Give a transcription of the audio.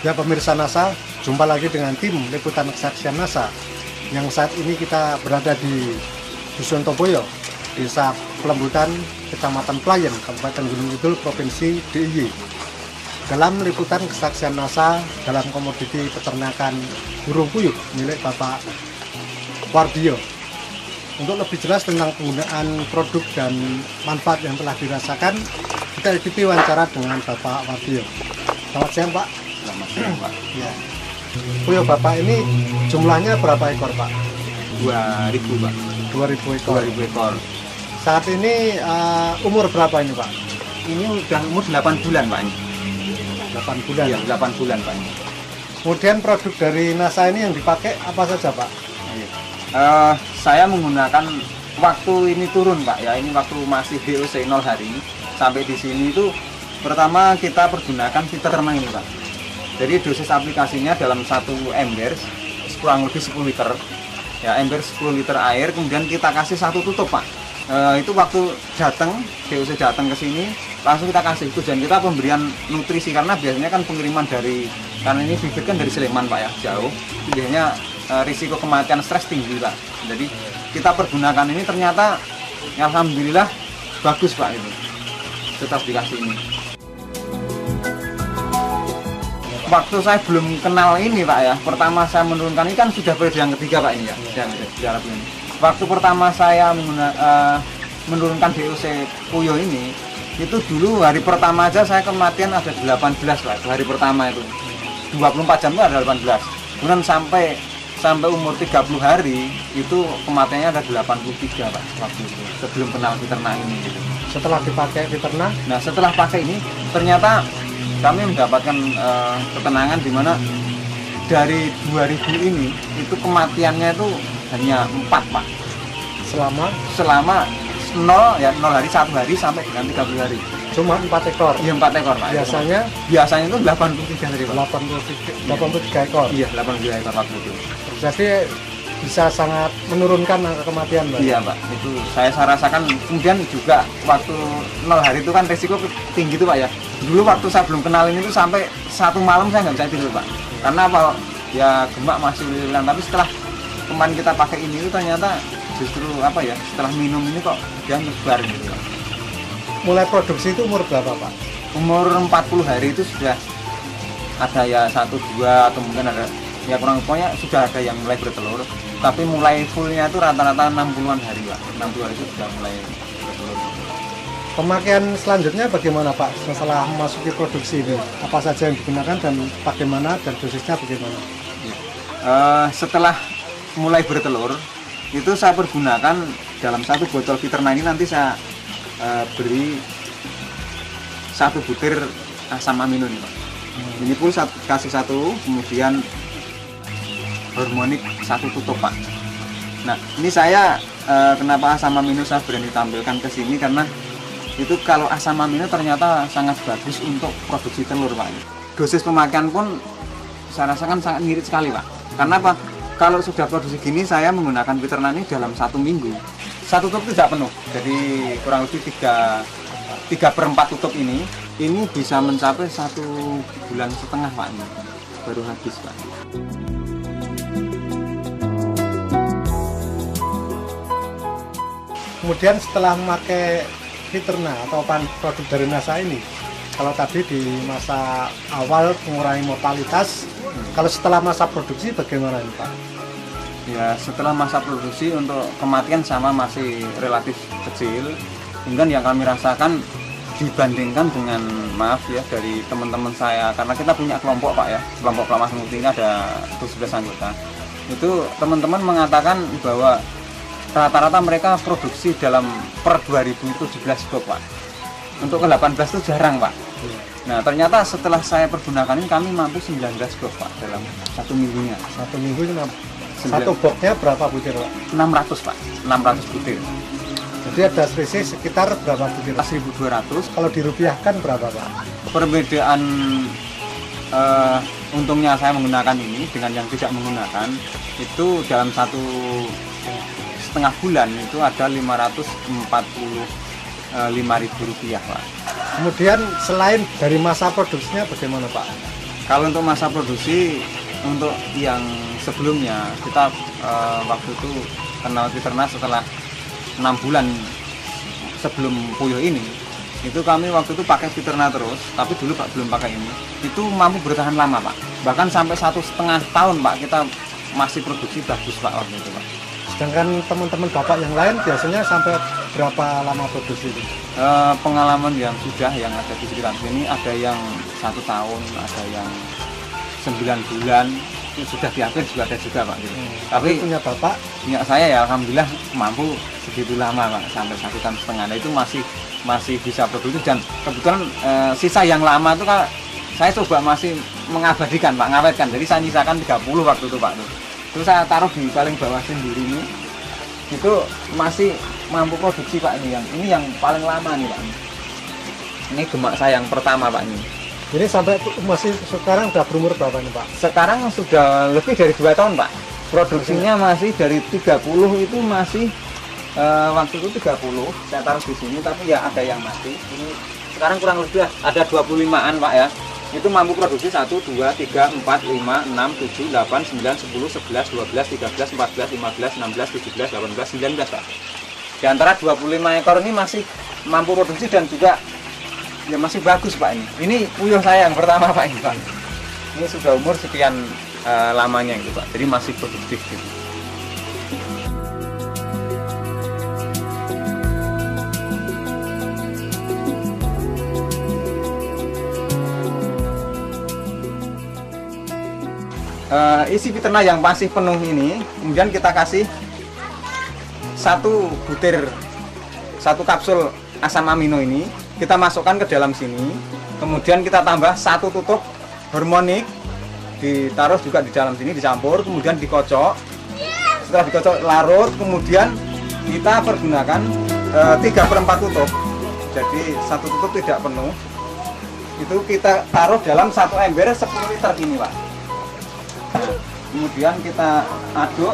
Ya pemirsa NASA, jumpa lagi dengan tim Liputan Kesaksian NASA yang saat ini kita berada di Dusun Toboyo, Desa Pelembutan, Kecamatan Playen, Kabupaten Gunung Kidul, Provinsi DIY. Dalam Liputan Kesaksian NASA dalam komoditi peternakan burung puyuh milik Bapak Wardio. Untuk lebih jelas tentang penggunaan produk dan manfaat yang telah dirasakan, kita ikuti wawancara dengan Bapak Wardio. Selamat siang, Pak. Selamat siang, Pak. Ya. Puyuh Bapak ini jumlahnya berapa ekor, Pak? 2000, Pak. 2000 ekor. 2000 ekor. Saat ini umur berapa ini, Pak? Ini udah umur 8 bulan, Pak. 8 bulan. Iya, 8 bulan, Pak. Kemudian produk dari NASA ini yang dipakai apa saja, Pak? Saya menggunakan waktu ini turun, Pak. Ya, ini waktu masih DOC 0 hari sampai di sini itu pertama kita pergunakan filter termang ini, Pak. Jadi dosis aplikasinya dalam satu ember kurang lebih 10 liter. Ya, ember 10 liter air, kemudian kita kasih satu tutup, Pak. Itu waktu datang DOC datang ke sini langsung kita kasih itu, dan kita pemberian nutrisi karena biasanya kan pengiriman dari, karena ini bibit kan dari Sleman, Pak, ya, jauh. Biasanya risiko kematian stres tinggi, Pak. Jadi kita pergunakan ini ternyata alhamdulillah bagus, Pak, itu setelah dikasih ini. Waktu saya belum kenal ini, Pak, ya, pertama saya menurunkan ini kan sudah periode yang ketiga, Pak, ini ya, yang ini. Waktu pertama saya menurunkan DOC puyuh ini, itu dulu hari pertama aja saya kematian ada 18, Pak. Hari pertama itu 24 jam itu ada 18. Kemudian sampai umur 30 hari itu kematiannya ada 83, Pak, waktu itu sebelum kenal Fiterna ini gitu. Setelah dipakai Fiterna? Nah, setelah pakai ini ternyata kami mendapatkan ketenangan di mana dari 2000 ini itu kematiannya itu hanya 4, Pak. Selama 0 hari, 1 hari sampai dengan 30 hari. Cuma 4 ekor? Iya, 4 ekor, Pak. Biasanya itu 83 hari, Pak. 83 ekor? Iya, 83 ekor waktu itu. Jadi bisa sangat menurunkan angka kematian, Pak? Iya, Pak. Itu saya rasakan. Kemudian juga waktu 0 hari itu kan resiko tinggi tuh, Pak, ya. Dulu waktu saya belum kenalin itu sampai 1 malam saya nggak bisa tidur, Pak. Karena apa? Ya gemak masih lililan. Tapi setelah kemarin kita pakai ini itu ternyata justru apa ya? Setelah minum ini kok dia nyebar gitu, Pak. Mulai produksi itu umur berapa, Pak? Umur 40 hari itu sudah ada ya 1, 2 atau mungkin ada ya kurang, pokoknya sudah ada yang mulai bertelur. Tapi mulai fullnya itu rata-rata 60-an hari, Pak. 60 hari itu sudah mulai bertelur. Pemakaian selanjutnya bagaimana, Pak, setelah memasuki produksi ini? Apa saja yang digunakan dan bagaimana, dan dosisnya bagaimana? Setelah mulai bertelur itu saya pergunakan dalam satu botol Fiterna ini, nanti saya beri 1 butir asam amino nih, Pak. Ini pun kasih 1, kemudian hormonik 1 tutup, Pak. Nah, ini saya kenapa asam amino saya berani tampilkan ke sini karena itu kalau asam amino ternyata sangat bagus untuk produksi telur, Pak. Dosis pemakaian pun saya rasakan sangat ngirit sekali, Pak. Karena apa? Kalau sudah produksi gini saya menggunakan Fiterna ini dalam 1 minggu. 1 tutup tidak penuh, jadi kurang lebih 3/4 tutup ini bisa mencapai 1,5 bulan, Pak, ini baru habis, Pak. Kemudian setelah memakai Fiterna atau produk dari NASA ini, kalau tadi di masa awal mengurangi mortalitas, kalau setelah masa produksi bagaimana ini, Pak? Ya, setelah masa produksi untuk kematian sama masih relatif kecil. Kemudian yang kami rasakan dibandingkan dengan, maaf ya, dari teman-teman saya, karena kita punya kelompok, Pak, ya, kelompok Kelas Mukti ini ada 11 anggota. Itu teman-teman mengatakan bahwa rata-rata mereka produksi dalam per 2017 box, Pak. Untuk ke 18 itu jarang, Pak. Nah, ternyata setelah saya pergunakan ini kami mampu 19 box, Pak, dalam 1 minggunya. 1 minggu ini 1 boxnya berapa butir, Pak? 600, Pak. 600 butir. Jadi ada selisih sekitar berapa butir? 1.200. Kalau dirupiahkan berapa, Pak? Perbedaan untungnya saya menggunakan ini dengan yang tidak menggunakan itu dalam 1,5 bulan itu ada Rp545.000, Pak. Kemudian selain dari masa produksinya bagaimana, Pak? Kalau untuk masa produksi, untuk yang sebelumnya kita waktu itu kenal Peternak setelah 6 bulan sebelum puyuh ini, itu kami waktu itu pakai Peternak terus, tapi dulu Pak belum pakai ini, itu mampu bertahan lama Pak, bahkan sampai 1,5 tahun Pak kita masih produksi bagus Pak waktu itu Pak. Sedangkan teman-teman Bapak yang lain biasanya sampai berapa lama produksi itu? Pengalaman yang sudah yang ada di sekitar sini ada yang 1 tahun, ada yang 9 bulan, itu sudah diambil juga ada juga Pak gitu. Tapi punya Bapak? Punya saya ya alhamdulillah mampu segitu lama Pak, sampai 1,5 tahun. Nah, itu masih bisa produksi, dan kebetulan sisa yang lama itu kan saya coba masih mengabadikan Pak, ngawetkan. Jadi saya nyisakan 30 waktu itu Pak. Terus saya taruh di paling bawah sendiri ini, itu masih mampu produksi Pak. Ini yang paling lama nih Pak. Ini gemak saya yang pertama Pak ini. Ini sampai masih sekarang udah berumur berapa nih Pak? Sekarang sudah lebih dari 2 tahun Pak. Produksinya masih dari 30 itu masih waktu itu 30 saya taruh di sini, tapi ya ada yang mati. Ini sekarang kurang lebih ada 25-an Pak ya. Itu mampu produksi 1, 2, 3, 4, 5, 6, 7, 8, 9, 10, 11, 12, 13, 14, 15, 16, 17, 18, 19 Pak. Di antara 25 ekor ini masih mampu produksi dan juga ya masih bagus Pak ini. Ini puyuh saya yang pertama Pak ini Pak. Ini sudah umur sekian lamanya gitu Pak. Jadi masih produktif gitu. Isi Peternak yang masih penuh ini, kemudian kita kasih 1 butir, 1 kapsul asam amino ini kita masukkan ke dalam sini, kemudian kita tambah 1 tutup hormonik, ditaruh juga di dalam sini, dicampur, kemudian dikocok. Setelah dikocok larut, kemudian kita pergunakan 3/4 tutup, jadi 1 tutup tidak penuh, itu kita taruh dalam 1 ember 10 liter ini Pak. Kemudian kita aduk